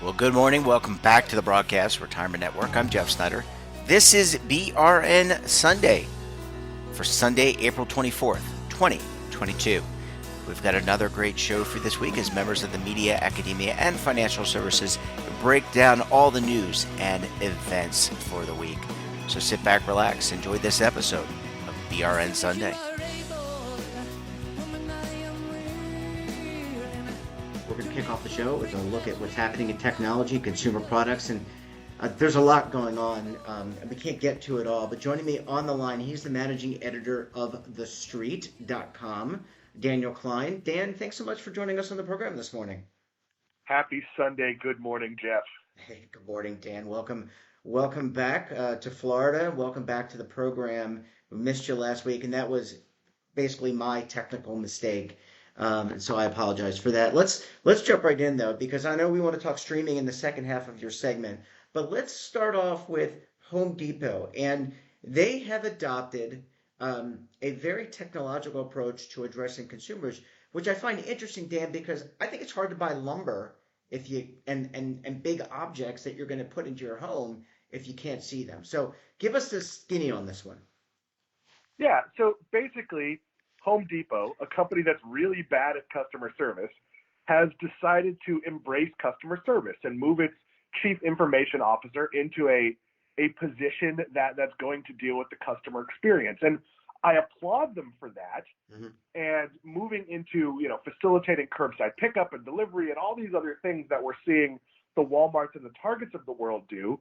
Well, good morning. Welcome back to the Broadcast Retirement Network. I'm Jeff Snyder. This is BRN Sunday for Sunday, April 24th, 2022. We've got another great show for this week as members of the media, academia, and financial services break down all the news and events for the week. So sit back, relax, enjoy this episode of BRN Sunday. We're going to kick off the show with a look at what's happening in technology, consumer products, and there's a lot going on. We can't get to it all, but joining me on the line, he's the managing editor of TheStreet.com, Daniel Klein. Dan, thanks so much for joining us on the program this morning. Happy Sunday. Good morning, Jeff. Hey, good morning, Dan. Welcome back to Florida. Welcome back to the program. We missed you last week, and that was basically my technical mistake. And so I apologize for that. Let's jump right in, though, because I know we want to talk streaming in the second half of your segment. But let's start off with Home Depot. And they have adopted a very technological approach to addressing consumers, which I find interesting, Dan, because I think it's hard to buy lumber if you and big objects that you're going to put into your home if you can't see them. So give us the skinny on this one. Yeah, so basically, Home Depot, a company that's really bad at customer service, has decided to embrace customer service and move its chief information officer into a position that's going to deal with the customer experience. And I applaud them for that. Mm-hmm. And moving into, facilitating curbside pickup and delivery and all these other things that we're seeing the Walmarts and the Targets of the world do.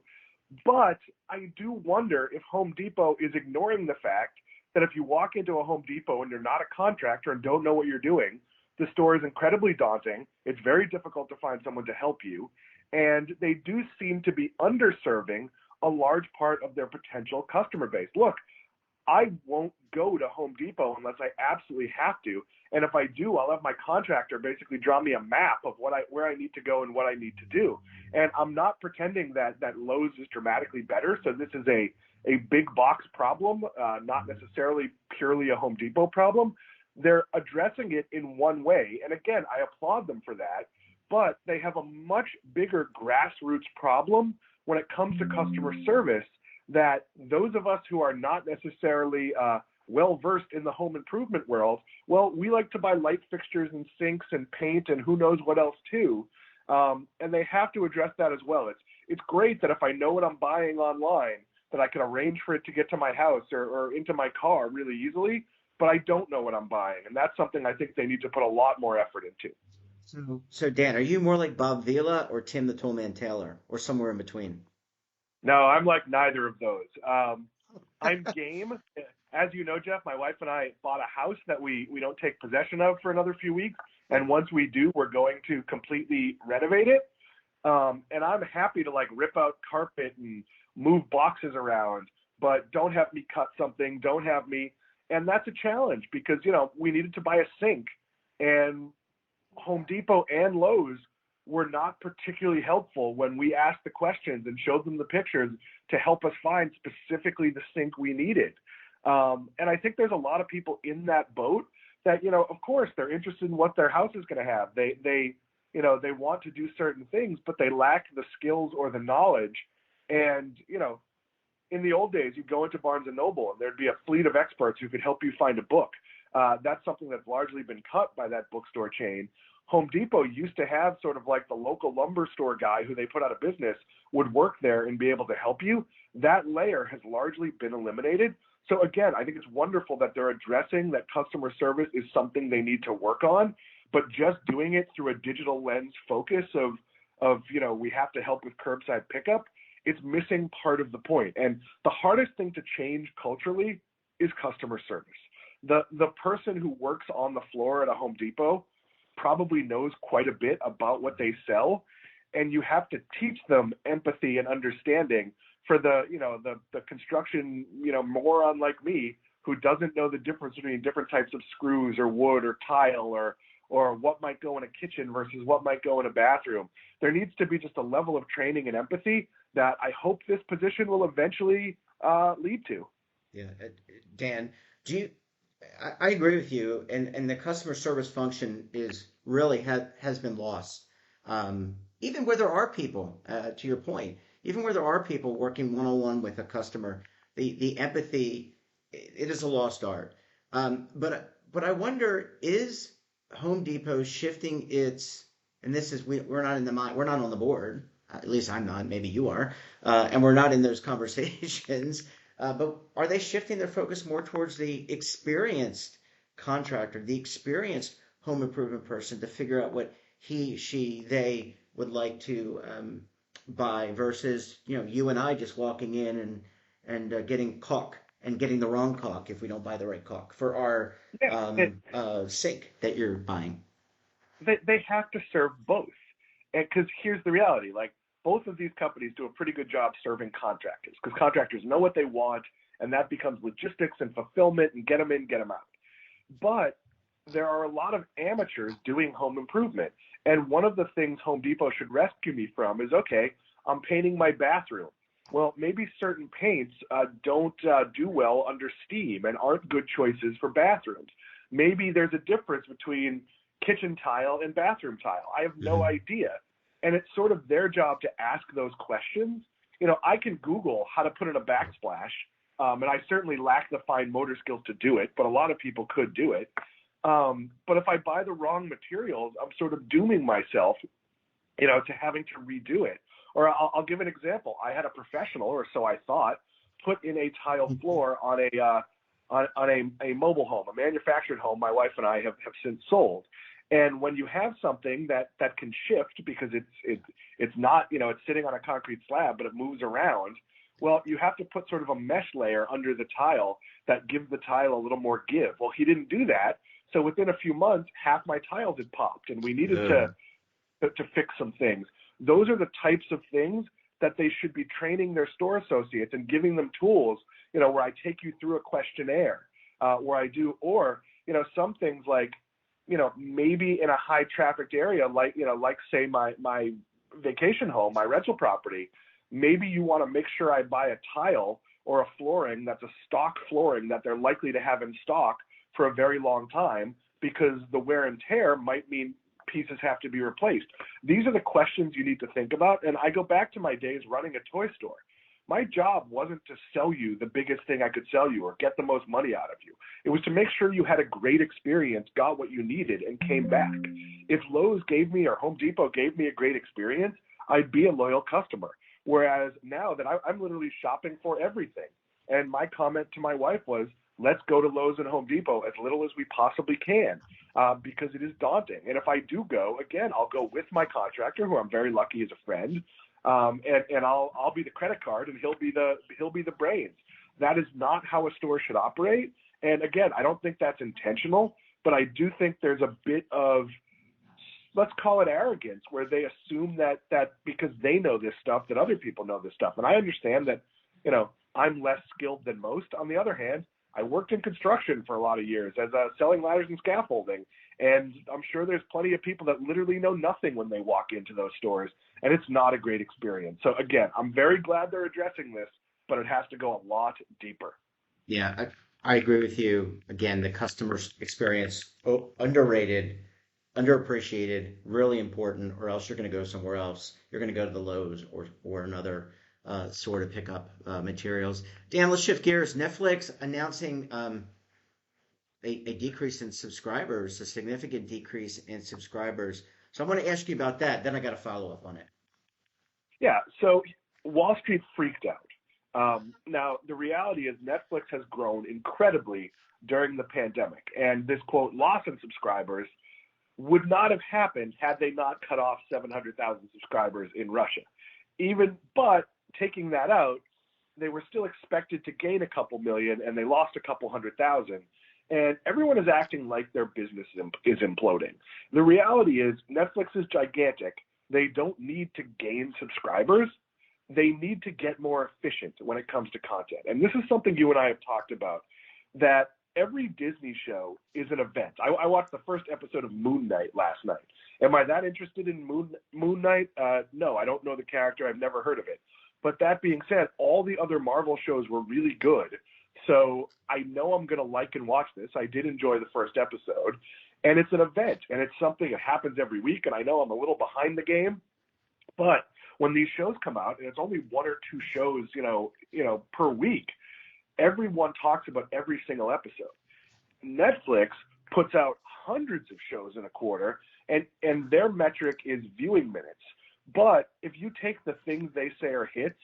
But I do wonder if Home Depot is ignoring the fact that if you walk into a Home Depot and you're not a contractor and don't know what you're doing, the store is incredibly daunting. It's very difficult to find someone to help you. And they do seem to be underserving a large part of their potential customer base. Look, I won't go to Home Depot unless I absolutely have to. And if I do, I'll have my contractor basically draw me a map of where I need to go and what I need to do. And I'm not pretending that Lowe's is dramatically better. So this is a big box problem, not necessarily purely a Home Depot problem. They're addressing it in one way. And again, I applaud them for that. But they have a much bigger grassroots problem when it comes to customer service that those of us who are not necessarily well-versed in the home improvement world, well, we like to buy light fixtures and sinks and paint and who knows what else too. And they have to address that as well. It's great that if I know what I'm buying online, that I can arrange for it to get to my house or into my car really easily, but I don't know what I'm buying. And that's something I think they need to put a lot more effort into. So Dan, are you more like Bob Vila or Tim the Toolman Taylor or somewhere in between? No, I'm like neither of those. I'm game. As you know, Jeff, my wife and I bought a house that we don't take possession of for another few weeks. And once we do, we're going to completely renovate it. And I'm happy to rip out carpet and move boxes around, but don't have me cut something, and that's a challenge because, we needed to buy a sink and Home Depot and Lowe's were not particularly helpful when we asked the questions and showed them the pictures to help us find specifically the sink we needed. And I think there's a lot of people in that boat that, of course they're interested in what their house is going to have. They want to do certain things, but they lack the skills or the knowledge. And, in the old days, you'd go into Barnes & Noble and there'd be a fleet of experts who could help you find a book. That's something that's largely been cut by that bookstore chain. Home Depot used to have sort of like the local lumber store guy who they put out of business would work there and be able to help you. That layer has largely been eliminated. So again, I think it's wonderful that they're addressing that customer service is something they need to work on, but just doing it through a digital lens focus of we have to help with curbside pickup, it's missing part of the point. And the hardest thing to change culturally is customer service. The person who works on the floor at a Home Depot probably knows quite a bit about what they sell, and you have to teach them empathy and understanding for the construction moron like me who doesn't know the difference between different types of screws or wood or tile or what might go in a kitchen versus what might go in a bathroom. There needs to be just a level of training and empathy that I hope this position will eventually lead to. Yeah, Dan, I agree with you, and the customer service function is really has been lost. even where there are people, to your point, even where there are people working one-on-one with a customer, the empathy, it is a lost art. But I wonder, is Home Depot shifting its, and this is we're not in the mind, we're not on the board. At least I'm not. Maybe you are, and we're not in those conversations. But are they shifting their focus more towards the experienced contractor, the experienced home improvement person to figure out what he, she, they would like to buy versus you and I just walking in and getting caulk and getting the wrong caulk if we don't buy the right caulk for our Yeah, sink that you're buying. they have to serve both. And because here's the reality, like both of these companies do a pretty good job serving contractors because contractors know what they want, and that becomes logistics and fulfillment and get them in, get them out. But there are a lot of amateurs doing home improvement. And one of the things Home Depot should rescue me from is, okay, I'm painting my bathroom. Well, maybe certain paints don't do well under steam and aren't good choices for bathrooms. Maybe there's a difference between kitchen tile and bathroom tile. I have no Hmm. idea. And it's sort of their job to ask those questions. I can Google how to put in a backsplash, and I certainly lack the fine motor skills to do it, but a lot of people could do it. But if I buy the wrong materials, I'm sort of dooming myself, to having to redo it. Or I'll give an example. I had a professional, or so I thought, put in a tile floor on a mobile home, a manufactured home. My wife and I have since sold. And when you have something that can shift because it's not, it's sitting on a concrete slab, but it moves around. Well, you have to put sort of a mesh layer under the tile that gives the tile a little more give. Well, he didn't do that. So within a few months, half my tiles had popped, and we needed Ugh. to fix some things. Those are the types of things that they should be training their store associates and giving them tools, where I take you through a questionnaire, where I do, or, some things like, maybe in a high trafficked area, like say my vacation home, my rental property, maybe you want to make sure I buy a tile or a flooring that's a stock flooring that they're likely to have in stock for a very long time because the wear and tear might mean pieces have to be replaced. These are the questions you need to think about. And I go back to my days running a toy store. My job wasn't to sell you the biggest thing I could sell you or get the most money out of you. It was to make sure you had a great experience, got what you needed, and came back. If Lowe's gave me or Home Depot gave me a great experience, I'd be a loyal customer. Whereas now that I'm literally shopping for everything. And my comment to my wife was, let's go to Lowe's and Home Depot as little as we possibly can, because it is daunting. And if I do go, again, I'll go with my contractor, who I'm very lucky is a friend, and I'll be the credit card, and he'll be the brains. That is not how a store should operate. And again, I don't think that's intentional, but I do think there's a bit of, let's call it arrogance, where they assume that because they know this stuff, that other people know this stuff. And I understand that, I'm less skilled than most. On the other hand, I worked in construction for a lot of years as selling ladders and scaffolding, and I'm sure there's plenty of people that literally know nothing when they walk into those stores, and it's not a great experience. So again, I'm very glad they're addressing this, but it has to go a lot deeper. Yeah, I agree with you. Again, the customer experience, underrated, underappreciated, really important, or else you're going to go somewhere else. You're going to go to the Lowe's or another store to pick up materials. Dan, let's shift gears. Netflix announcing a decrease in subscribers, a significant decrease in subscribers. So I want to ask you about that. Then I got to follow up on it. Yeah, so Wall Street freaked out. Now, the reality is Netflix has grown incredibly during the pandemic, and this quote loss in subscribers would not have happened had they not cut off 700,000 subscribers in Russia. But taking that out, they were still expected to gain a couple million, and they lost a couple 100,000. And everyone is acting like their business is imploding. The reality is Netflix is gigantic. They don't need to gain subscribers. They need to get more efficient when it comes to content. And this is something you and I have talked about, that every Disney show is an event. I watched the first episode of Moon Knight last night. Am I that interested in Moon Knight? No, I don't know the character. I've never heard of it. But that being said, all the other Marvel shows were really good. So I know I'm going to like and watch this. I did enjoy the first episode. And it's an event, and it's something that happens every week. And I know I'm a little behind the game, But when these shows come out, and it's only one or two shows, per week, everyone talks about every single episode. Netflix puts out hundreds of shows in a quarter, and their metric is viewing minutes. But if you take the things they say are hits,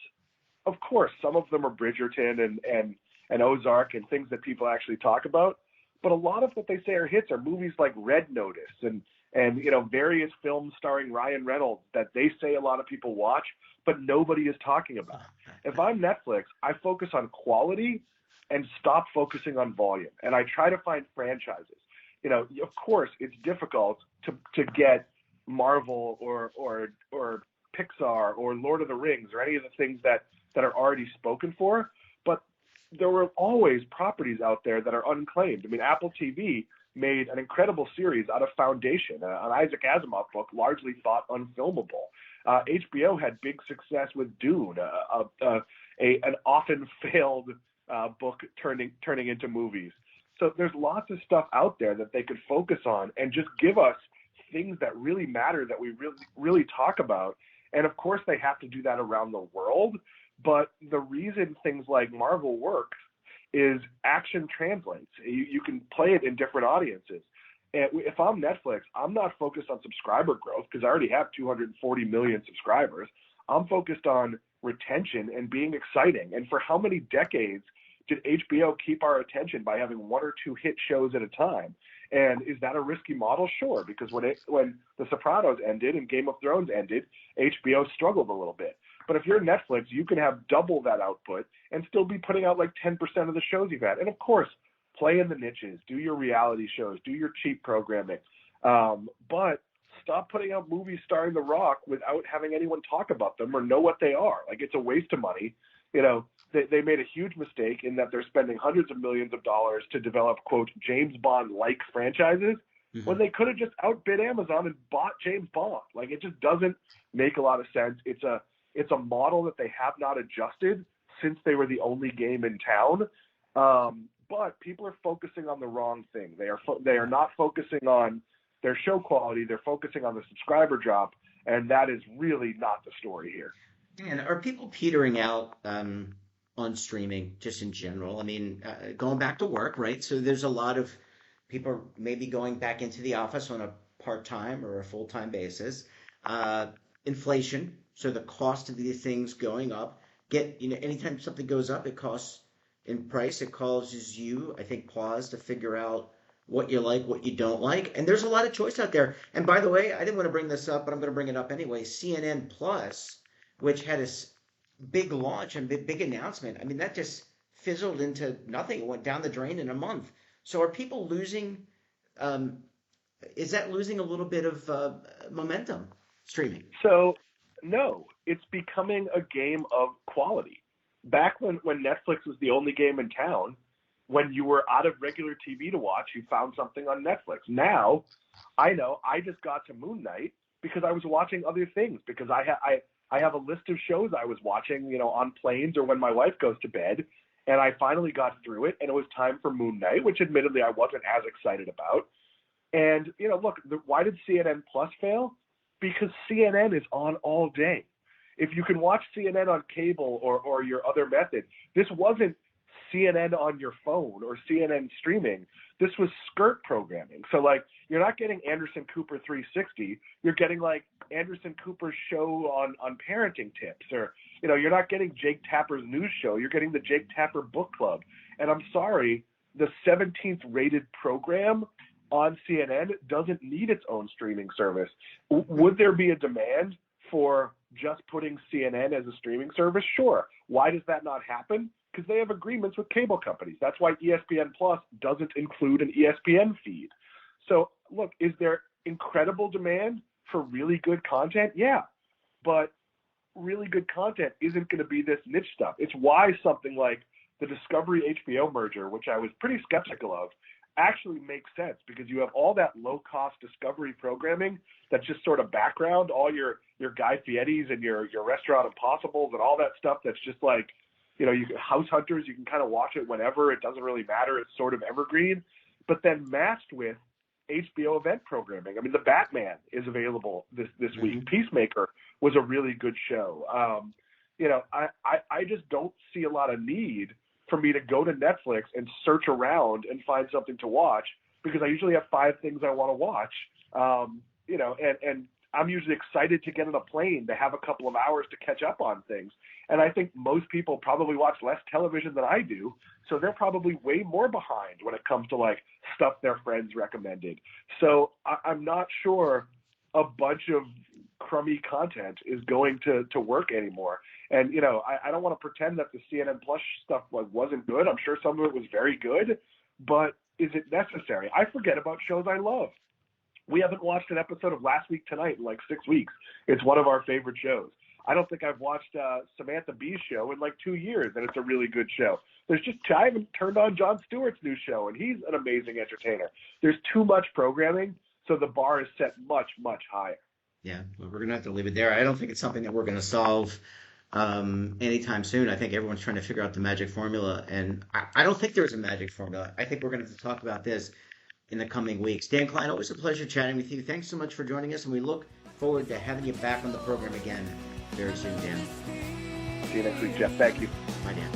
of course, some of them are Bridgerton and Ozark and things that people actually talk about. But a lot of what they say are hits are movies like Red Notice and various films starring Ryan Reynolds that they say a lot of people watch, but nobody is talking about. If I'm Netflix, I focus on quality and stop focusing on volume. And I try to find franchises. Of course, it's difficult to get Marvel or Pixar or Lord of the Rings or any of the things that are already spoken for, but there were always properties out there that are unclaimed. I mean, Apple TV made an incredible series out of Foundation, an Isaac Asimov book largely thought unfilmable. HBO had big success with Dune, an often failed book turning into movies. So there's lots of stuff out there that they could focus on and just give us things that really matter that we really, really talk about. And of course, they have to do that around the world. But the reason things like Marvel work is action translates. You can play it in different audiences. And if I'm Netflix, I'm not focused on subscriber growth because I already have 240 million subscribers. I'm focused on retention and being exciting. And for how many decades did HBO keep our attention by having one or two hit shows at a time? And is that a risky model? Sure, because when The Sopranos ended and Game of Thrones ended, HBO struggled a little bit. But if you're Netflix, you can have double that output and still be putting out like 10% of the shows you've had. And of course, play in the niches, do your reality shows, do your cheap programming. But stop putting out movies starring The Rock without having anyone talk about them or know what they are. Like, it's a waste of money. They made a huge mistake in that they're spending hundreds of millions of dollars to develop, quote, James Bond-like franchises when they could have just outbid Amazon and bought James Bond. Like, it just doesn't make a lot of sense. It's a model that they have not adjusted since they were the only game in town. But people are focusing on the wrong thing. They are not focusing on their show quality. They're focusing on the subscriber drop, and that is really not the story here. And are people petering out on streaming just in general? I mean, going back to work, right? So there's a lot of people maybe going back into the office on a part-time or a full-time basis. Inflation, so the cost of these things going up. Anytime something goes up, it costs in price. It causes you, I think, pause to figure out what you like, what you don't like. And there's a lot of choice out there. And by the way, I didn't want to bring this up, but I'm going to bring it up anyway. CNN Plus, which had a big launch and big announcement. I mean, that just fizzled into nothing. It went down the drain in a month. So are people losing? Is that losing a little bit of momentum, streaming? So no, it's becoming a game of quality. Back when Netflix was the only game in town, when you were out of regular TV to watch, you found something on Netflix. Now, I know I just got to Moon Knight because I was watching other things, because I have a list of shows I was watching, on planes or when my wife goes to bed, and I finally got through it, and it was time for Moon Knight, which admittedly I wasn't as excited about. And, look, why did CNN Plus fail? Because CNN is on all day. If you can watch CNN on cable or your other method, this wasn't CNN on your phone or CNN streaming. This was skirt programming. So, you're not getting Anderson Cooper 360. You're getting, Anderson Cooper's show on parenting tips. Or, you're not getting Jake Tapper's news show. You're getting the Jake Tapper book club. And I'm sorry, the 17th rated program on CNN doesn't need its own streaming service. Would there be a demand for just putting CNN as a streaming service? Sure. Why does that not happen? Because they have agreements with cable companies. That's why ESPN Plus doesn't include an ESPN feed. So, look, is there incredible demand for really good content? Yeah. But really good content isn't going to be this niche stuff. It's why something like the Discovery HBO merger, which I was pretty skeptical of, actually makes sense, because you have all that low-cost Discovery programming that's just sort of background, all your Guy Fieri's and your Restaurant Impossibles and all that stuff that's just House Hunters, you can kind of watch it whenever. It doesn't really matter. It's sort of evergreen. But then matched with HBO event programming. I mean, The Batman is available this Mm-hmm. week. Peacemaker was a really good show. I just don't see a lot of need for me to go to Netflix and search around and find something to watch, because I usually have 5 things I want to watch. And I'm usually excited to get on a plane to have a couple of hours to catch up on things. And I think most people probably watch less television than I do, so they're probably way more behind when it comes to like stuff their friends recommended. So I'm not sure a bunch of crummy content is going to work anymore. And, I don't want to pretend that the CNN Plus stuff wasn't good. I'm sure some of it was very good, but is it necessary? I forget about shows I love. We haven't watched an episode of Last Week Tonight in like 6 weeks. It's one of our favorite shows. I don't think I've watched Samantha Bee's show in like 2 years, and it's a really good show. I haven't turned on Jon Stewart's new show, and he's an amazing entertainer. There's too much programming, so the bar is set much, much higher. Yeah, well, we're going to have to leave it there. I don't think it's something that we're going to solve anytime soon. I think everyone's trying to figure out the magic formula, and I don't think there's a magic formula. I think we're going to have to talk about this in the coming weeks. Dan Klein, always a pleasure chatting with you. Thanks so much for joining us, and we look forward to having you back on the program again very soon, Dan. See you next week, Jeff. Thank you. Bye, Dan.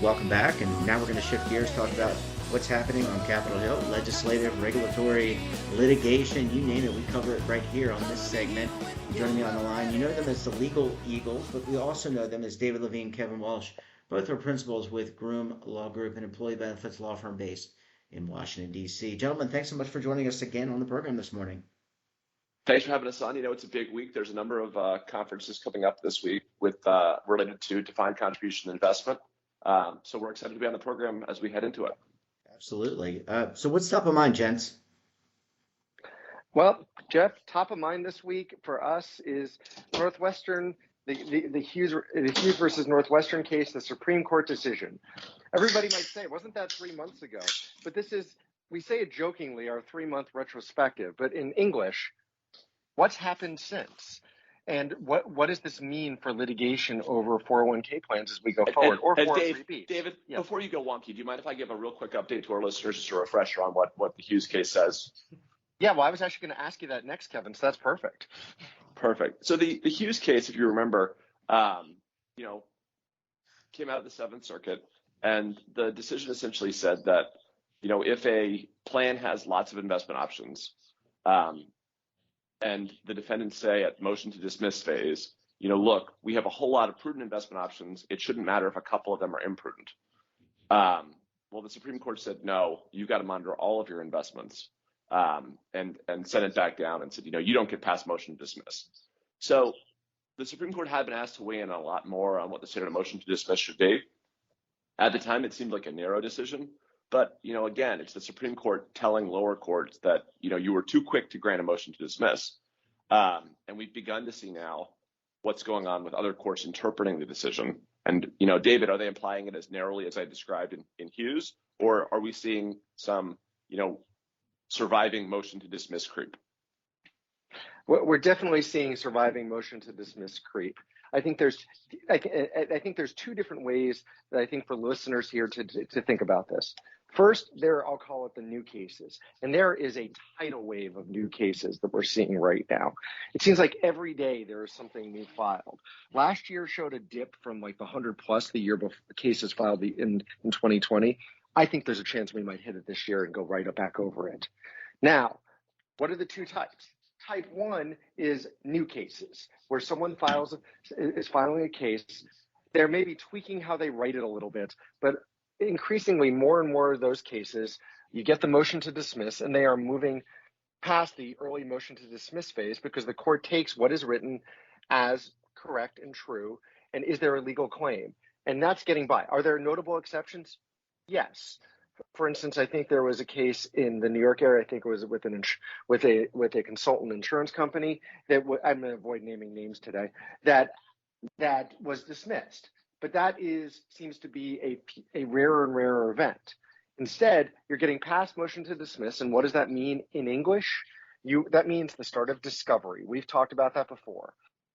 Welcome back, and now we're going to shift gears, talk about what's happening on Capitol Hill, legislative, regulatory, litigation, you name it. We cover it right here on this segment. Joining me on the line, you know them as the Legal Eagles, but we also know them as David Levine, Kevin Walsh. Both are principals with Groom Law Group, an employee benefits law firm based in Washington, D.C. Gentlemen, thanks so much for joining us again on the program this morning. Thanks for having us on. It's a big week. There's a number of conferences coming up this week with related to defined contribution investment. So we're excited to be on the program as we head into it. Absolutely. So what's top of mind, gents? Well, Jeff, top of mind this week for us is Northwestern, the Hughes versus Northwestern case, the Supreme Court decision. Everybody might say, wasn't that 3 months ago? But we say it jokingly, our 3-month retrospective. But in English, what's happened since? And what does this mean for litigation over 401k plans as we go forward, or 403bs? David, yes. Before you go wonky, do you mind if I give a real quick update to our listeners, just a refresher on what the Hughes case says? Yeah, well, I was actually going to ask you that next, Kevin, so that's perfect. Perfect. So the Hughes case, if you remember, came out of the Seventh Circuit, and the decision essentially said that, if a plan has lots of investment options, and the defendants say at motion to dismiss phase, look, we have a whole lot of prudent investment options. It shouldn't matter if a couple of them are imprudent. Well, the Supreme Court said, no, you got to monitor all of your investments, and sent it back down and said, you don't get past motion to dismiss. So the Supreme Court had been asked to weigh in a lot more on what the standard of motion to dismiss should be. At the time, it seemed like a narrow decision. But, again, it's the Supreme Court telling lower courts that, you were too quick to grant a motion to dismiss. And we've begun to see now what's going on with other courts interpreting the decision. And, David, are they applying it as narrowly as I described in Hughes? Or are we seeing some, surviving motion to dismiss creep? We're definitely seeing surviving motion to dismiss creep. I think there's two different ways that I think for listeners here to think about this. First, I'll call it the new cases. And there is a tidal wave of new cases that we're seeing right now. It seems like every day there is something new filed. Last year showed a dip from like the 100 plus the year before cases filed in 2020. I think there's a chance we might hit it this year and go right back over it. Now, what are the two types? Type 1 is new cases, where someone is filing a case. They're maybe tweaking how they write it a little bit, but increasingly more and more of those cases, you get the motion to dismiss, and they are moving past the early motion to dismiss phase because the court takes what is written as correct and true, and is there a legal claim? And that's getting by. Are there notable exceptions? Yes. For instance, I think there was a case in the New York area. I think it was with a consultant insurance company that I'm going to avoid naming names today. That was dismissed, but that seems to be a rarer and rarer event. Instead, you're getting past motion to dismiss, and what does that mean in English? That means the start of discovery. We've talked about that before.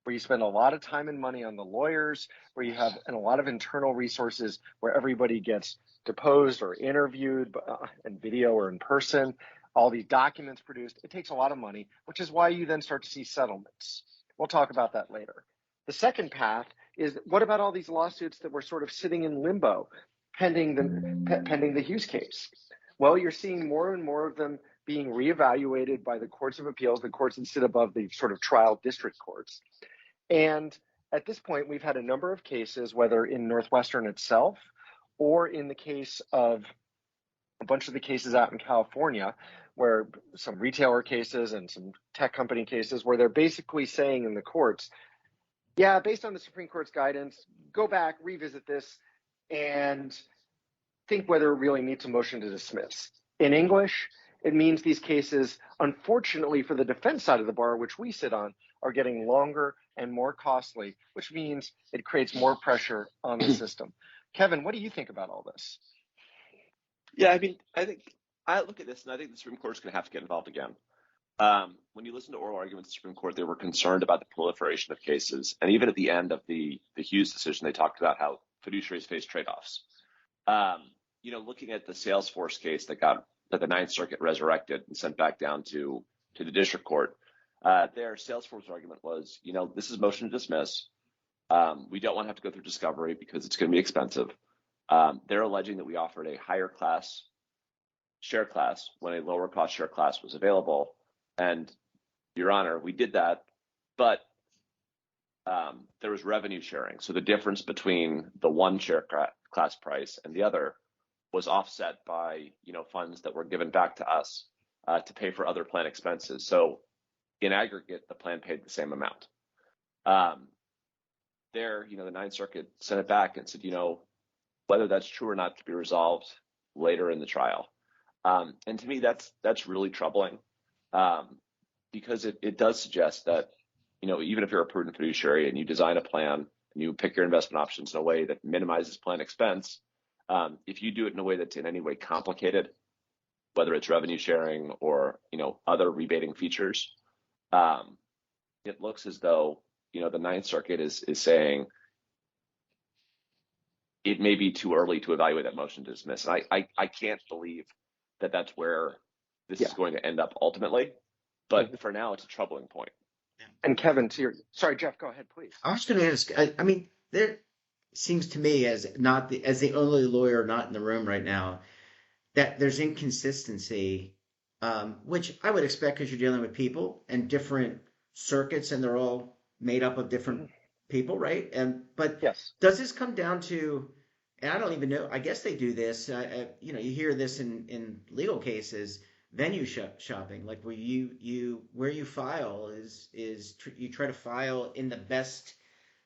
where you spend a lot of time and money on the lawyers, where you have a lot of internal resources where everybody gets deposed or interviewed in video or in person, all these documents produced. It takes a lot of money, which is why you then start to see settlements. We'll talk about that later. The second path is, what about all these lawsuits that were sort of sitting in limbo pending the Hughes case? Well, you're seeing more and more of them being reevaluated by the courts of appeals, the courts that sit above the sort of trial district courts. And at this point, we've had a number of cases, whether in Northwestern itself or in the case of a bunch of the cases out in California, where some retailer cases and some tech company cases, where they're basically saying in the courts, yeah, based on the Supreme Court's guidance, go back, revisit this, and think whether it really needs a motion to dismiss. In English, it means these cases, unfortunately for the defense side of the bar, which we sit on, are getting longer and more costly, which means it creates more pressure on the system. Kevin, what do you think about all this? Yeah, I mean, I think I look at this and I think the Supreme Court is going to have to get involved again. When you listen to oral arguments in the Supreme Court, they were concerned about the proliferation of cases. And even at the end of the Hughes decision, they talked about how fiduciaries face trade-offs. Looking at the Salesforce case that the Ninth Circuit resurrected and sent back down to the district court, their Salesforce argument was, this is motion to dismiss. We don't want to have to go through discovery because it's going to be expensive. They're alleging that we offered a higher class share class when a lower cost share class was available. And Your Honor, we did that, but there was revenue sharing. So the difference between the one share class price and the other was offset by, funds that were given back to us to pay for other plan expenses. So in aggregate, the plan paid the same amount. The Ninth Circuit sent it back and said, whether that's true or not to be resolved later in the trial. And to me, that's really troubling because it does suggest that, even if you're a prudent fiduciary and you design a plan and you pick your investment options in a way that minimizes plan expense, if you do it in a way that's in any way complicated, whether it's revenue sharing or, other rebating features, it looks as though, the Ninth Circuit is saying it may be too early to evaluate that motion to dismiss. And I can't believe that that's where this is going to end up ultimately. But for now, it's a troubling point. And Kevin, sorry, Jeff, go ahead, please. I was going to ask, I mean, there seems to me as the only lawyer not in the room right now, that there's inconsistency, which I would expect because you're dealing with people and different circuits and they're all made up of different people, right? But yes. Does this come down to, and I don't even know, I guess they do this, you hear this in legal cases, venue shopping, like where you file is you try to file in the best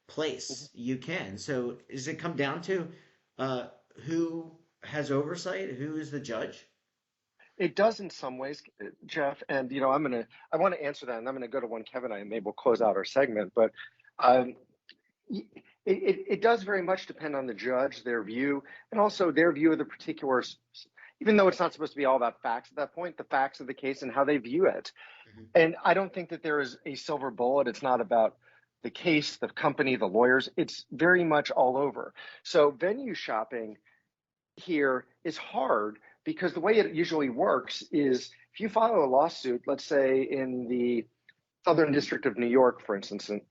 place you can. So does it come down to who has oversight, who is the judge? It does in some ways, Jeff, and I want to answer that, and I'm gonna go to one Kevin and maybe we'll close out our segment, but it does very much depend on the judge, their view, and also their view of the particulars. Even though it's not supposed to be all about facts at that point, the facts of the case and how they view it. Mm-hmm. And I don't think that there is a silver bullet. It's not about the case, the company, the lawyers. It's very much all over. So venue shopping here is hard because the way it usually works is if you file a lawsuit, let's say in the Southern District of New York, for instance, and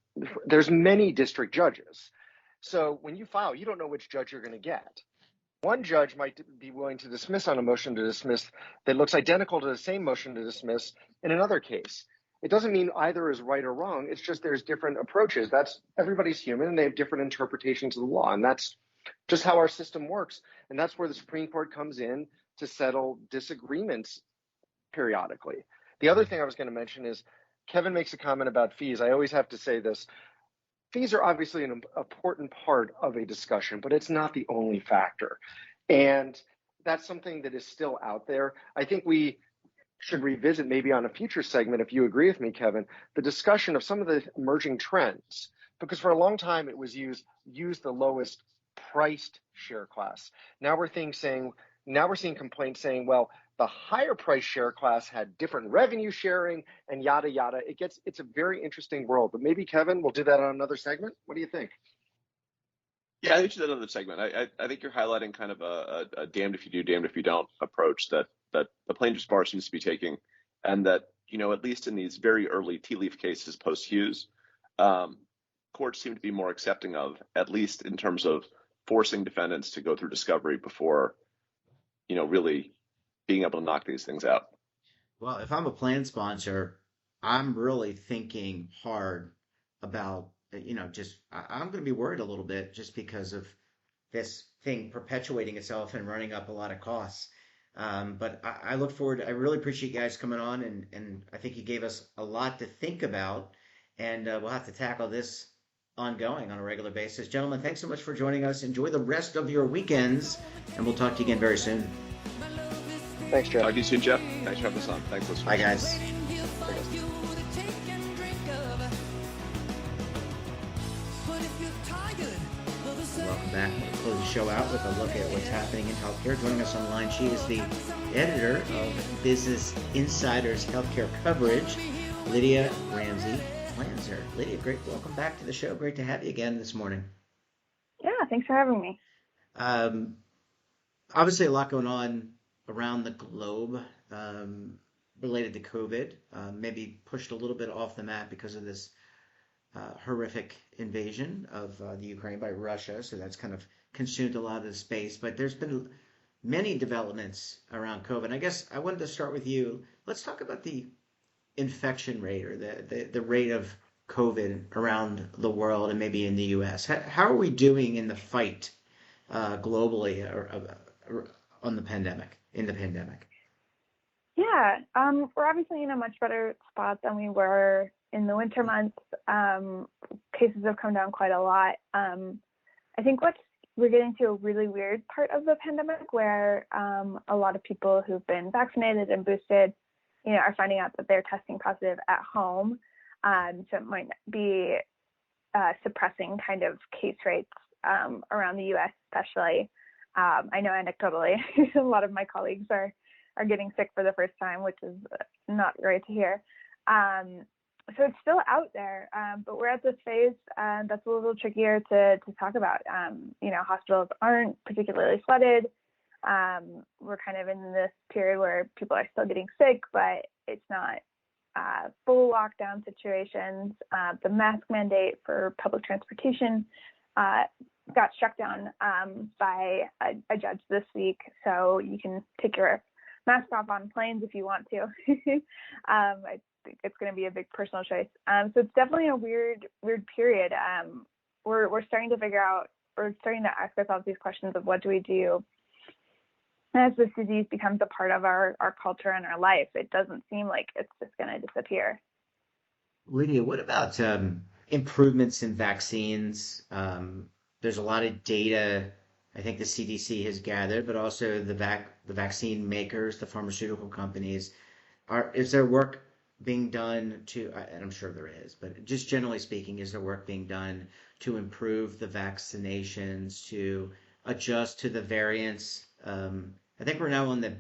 there's many district judges. So when you file, you don't know which judge you're going to get. One judge might be willing to dismiss on a motion to dismiss that looks identical to the same motion to dismiss in another case. It doesn't mean either is right or wrong. It's just there's different approaches. Everybody's human and they have different interpretations of the law. And that's just how our system works. And that's where the Supreme Court comes in to settle disagreements periodically. The other thing I was going to mention is Kevin makes a comment about fees. I always have to say this. Fees are obviously an important part of a discussion, but it's not the only factor. And that's something that is still out there. I think we should revisit maybe on a future segment, if you agree with me, Kevin, the discussion of some of the emerging trends. Because for a long time, it was use the lowest priced share class. Now we're seeing complaints saying, well, the higher price share class had different revenue sharing and yada, yada. It's a very interesting world, but maybe Kevin, we'll do that on another segment. What do you think? Yeah, I think that's another segment. I think you're highlighting kind of a damned if you do, damned if you don't approach that the plaintiffs bar seems to be taking, and that, at least in these very early tea leaf cases post Hughes, courts seem to be more accepting of, at least in terms of forcing defendants to go through discovery before, really being able to knock these things out. Well, if I'm a plan sponsor, I'm really thinking hard about, I'm going to be worried a little bit just because of this thing perpetuating itself and running up a lot of costs. But I look forward. I really appreciate you guys coming on, and I think you gave us a lot to think about, and we'll have to tackle this ongoing on a regular basis. Gentlemen, thanks so much for joining us. Enjoy the rest of your weekends, and we'll talk to you again very soon. Thanks, Jeff. Talk to you soon, Jeff. Thanks for having us on. Thanks, listeners. Bye, guys. Welcome back. We'll close the show out with a look at what's happening in healthcare. Joining us online, she is the editor of Business Insider's healthcare coverage, Lydia Ramsey-Planzer. Lydia, great. Welcome back to the show. Great to have you again this morning. Yeah, thanks for having me. Obviously, a lot going on around the globe related to COVID. Maybe pushed a little bit off the map because of this horrific invasion of the Ukraine by Russia. So that's kind of consumed a lot of the space. But there's been many developments around COVID. I guess I wanted to start with you. Let's talk about the infection rate or the rate of COVID around the world and maybe in the U.S. How are we doing in the fight globally on the pandemic, in the pandemic? Yeah, we're obviously in a much better spot than we were in the winter months. Cases have come down quite a lot. I think we're getting to a really weird part of the pandemic where a lot of people who've been vaccinated and boosted, are finding out that they're testing positive at home. So it might be suppressing kind of case rates around the U.S. especially. I know anecdotally, a lot of my colleagues are getting sick for the first time, which is not great to hear. So it's still out there, but we're at this phase that's a little trickier to talk about. Hospitals aren't particularly flooded. We're kind of in this period where people are still getting sick, but it's not full lockdown situations. The mask mandate for public transportation got struck down by a judge this week, so you can take your mask off on planes if you want to. I think it's going to be a big personal choice. So it's definitely a weird period. We're starting to ask ourselves these questions of what do we do as this disease becomes a part of our culture and our life. It doesn't seem like it's just going to disappear. Lydia, what about improvements in vaccines? There's a lot of data I think the CDC has gathered, but also the vaccine makers, the pharmaceutical companies. Is there work being done and I'm sure there is, but just generally speaking, is there work being done to improve the vaccinations, to adjust to the variants? I think we're now on the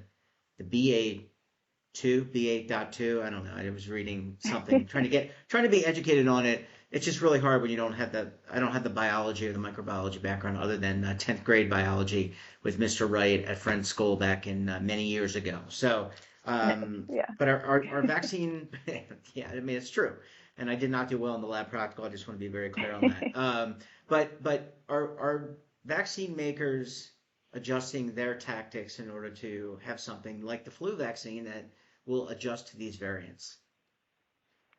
BA.2. I don't know. I was reading something, trying to be educated on it. It's just really hard when you don't have I don't have the biology or the microbiology background other than 10th grade biology with Mr. Wright at Friends School back in many years ago. So, yeah. But our vaccine, yeah, I mean, it's true. And I did not do well in the lab practical. I just want to be very clear on that. But are vaccine makers adjusting their tactics in order to have something like the flu vaccine that will adjust to these variants?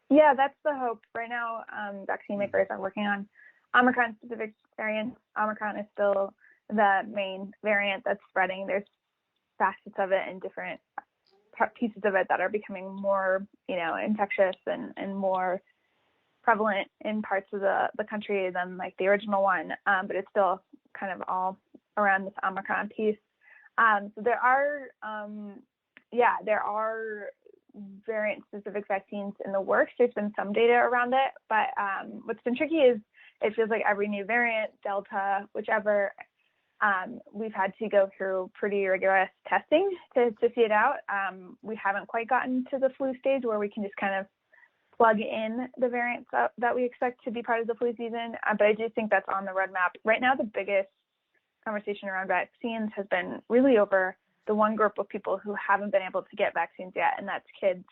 Yeah, that's the hope. Right now, vaccine makers are working on Omicron-specific variants. Omicron is still the main variant that's spreading. There's facets of it and different pieces of it that are becoming more, infectious and more prevalent in parts of the country than like the original one. But it's still kind of all around this Omicron piece. So there are variant-specific vaccines in the works. There's been some data around it, but what's been tricky is it feels like every new variant, Delta, whichever, We've had to go through pretty rigorous testing to see it out. We haven't quite gotten to the flu stage where we can just kind of plug in the variants that we expect to be part of the flu season. But I do think that's on the roadmap. Right now, the biggest conversation around vaccines has been really over the one group of people who haven't been able to get vaccines yet, and that's kids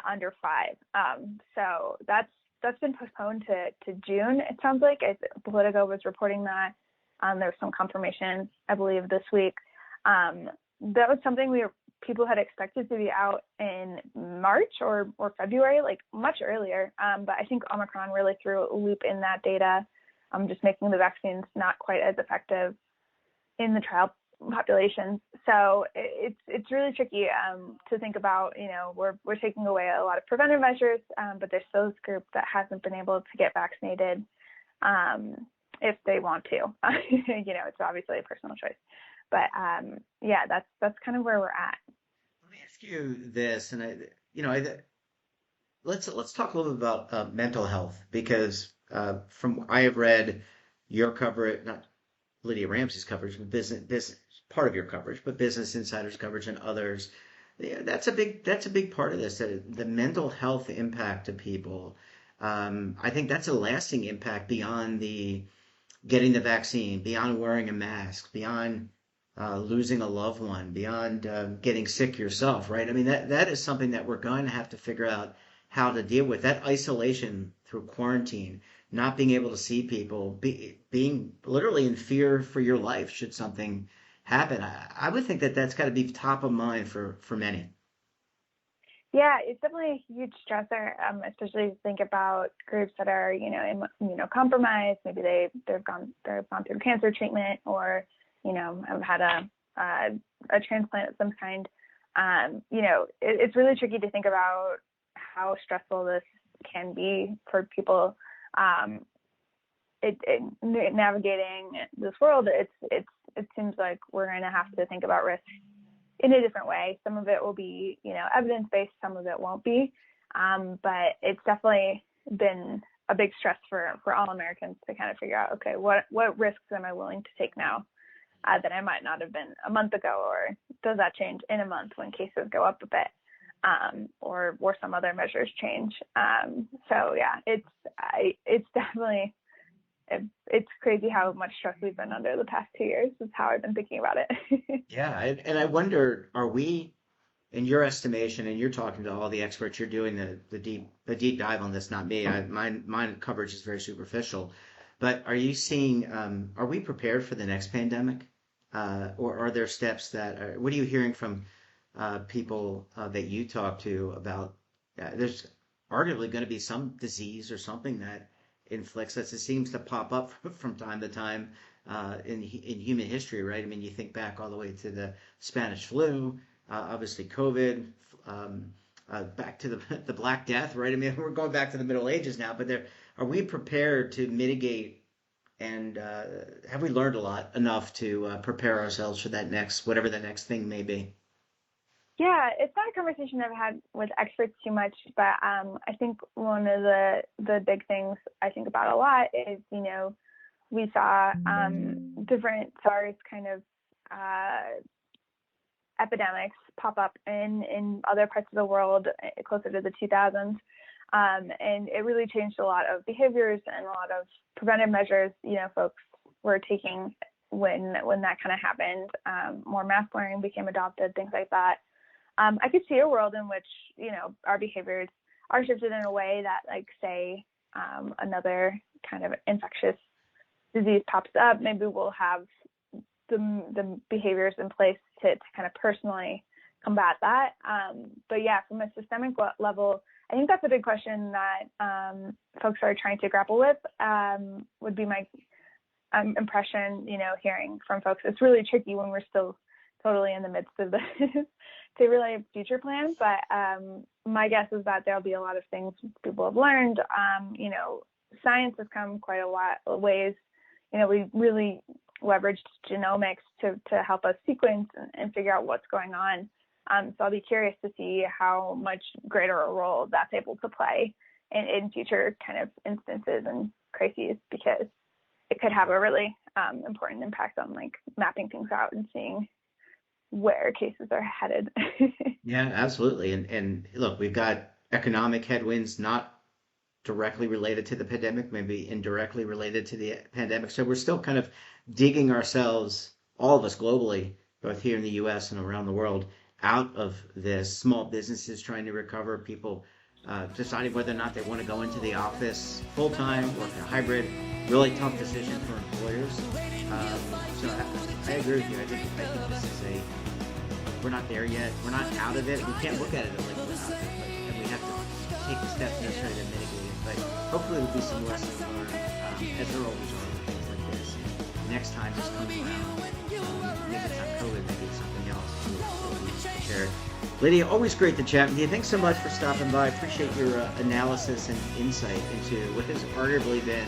under 5. So that's been postponed to June, it sounds like. Politico was reporting that. There was some confirmation, I believe, this week. That was something people had expected to be out in March or February, like much earlier. But I think Omicron really threw a loop in that data, just making the vaccines not quite as effective in the trial populations. So it's really tricky to think about. We're taking away a lot of preventive measures, but there's still this group that hasn't been able to get vaccinated if they want to. It's obviously a personal choice. But that's kind of where we're at. Let me ask you this, and let's talk a little bit about mental health, because from I have read your coverage, not Lydia Ramsey's coverage, but business part of your coverage, but Business Insider's coverage and others. Yeah, that's a big part of this. The mental health impact of people. I think that's a lasting impact beyond the getting the vaccine, beyond wearing a mask, beyond losing a loved one, beyond getting sick yourself, right? I mean, that is something that we're going to have to figure out how to deal with. That isolation through quarantine, not being able to see people, being literally in fear for your life should something happen. I would think that that's got to be top of mind for many. Yeah, it's definitely a huge stressor, especially if you think about groups that are, immunocompromised. Maybe they've gone through cancer treatment, or, have had a transplant of some kind. It's really tricky to think about how stressful this can be for people. Navigating this world, it seems like we're going to have to think about risk in a different way. Some of it will be, evidence-based, some of it won't be. But it's definitely been a big stress for all Americans to kind of figure out, okay, what risks am I willing to take now that I might not have been a month ago, or does that change in a month when cases go up a bit, or some other measures change. So yeah, it's definitely, it's crazy how much stress we've been under the past 2 years is how I've been thinking about it. Yeah, and I wonder, are we, in your estimation, and you're talking to all the experts, you're doing the deep dive on this, not me. Mine coverage is very superficial, but are you seeing? Are we prepared for the next pandemic, or are there steps that? What are you hearing from people that you talk to about? There's arguably going to be some disease or something that inflicts us. It seems to pop up from time to time in human history, right? I mean, you think back all the way to the Spanish flu, obviously COVID, back to the Black Death, right? I mean, we're going back to the Middle Ages now, but are we prepared to mitigate, and have we learned enough to prepare ourselves for that whatever the next thing may be? Yeah, it's not a conversation I've had with experts too much, but I think one of the big things I think about a lot is, we saw different SARS kind of epidemics pop up in other parts of the world closer to the 2000s, and it really changed a lot of behaviors and a lot of preventive measures, folks were taking when that kind of happened. More mask wearing became adopted, things like that. I could see a world in which, our behaviors are shifted in a way that, like, say, another kind of infectious disease pops up. Maybe we'll have the behaviors in place to kind of personally combat that. But yeah, from a systemic level, I think that's a big question that folks are trying to grapple with, would be my impression, hearing from folks. It's really tricky when we're still totally in the midst of this to really have future plans. But my guess is that there'll be a lot of things people have learned. Science has come quite a lot of ways. We really leveraged genomics to help us sequence and figure out what's going on. So I'll be curious to see how much greater a role that's able to play in future kind of instances and crises, because it could have a really important impact on like mapping things out and seeing where cases are headed. Yeah, absolutely. And look, we've got economic headwinds not directly related to the pandemic, maybe indirectly related to the pandemic. So we're still kind of digging ourselves, all of us globally, both here in the US and around the world, out of this. Small businesses trying to recover, people deciding whether or not they want to go into the office full time, work in a hybrid. Really tough decision for employers. So I agree with you. I think this is we're not there yet. We're not out of it. We can't look at it like we're out of it, and we have to take the steps necessary to mitigate it. But hopefully there'll be some lessons learned, as there always are with things like this. Next time this comes around, maybe it's not COVID, maybe it's something else. We'll be prepared. Lydia, always great to chat with you. Thanks so much for stopping by. I appreciate your analysis and insight into what has arguably been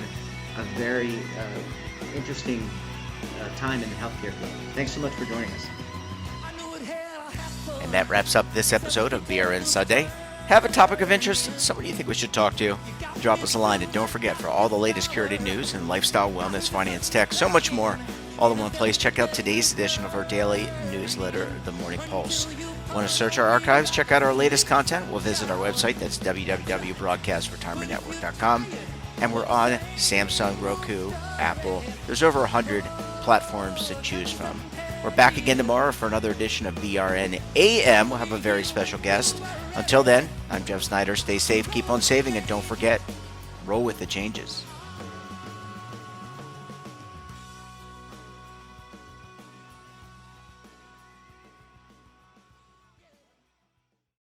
a very interesting time in the healthcare field. Thanks so much for joining us. And that wraps up this episode of BRN Sunday. Have a topic of interest, someone you think we should talk to? Drop us a line, and don't forget, for all the latest curated news in lifestyle, wellness, finance, tech, so much more, all in one place, check out today's edition of our daily newsletter, The Morning Pulse. Want to search our archives? Check out our latest content. We'll visit our website. That's www.broadcastretirementnetwork.com. And we're on Samsung, Roku, Apple. There's over 100 platforms to choose from. We're back again tomorrow for another edition of BRN AM. We'll have a very special guest. Until then, I'm Jeff Snyder. Stay safe, keep on saving, and don't forget, roll with the changes.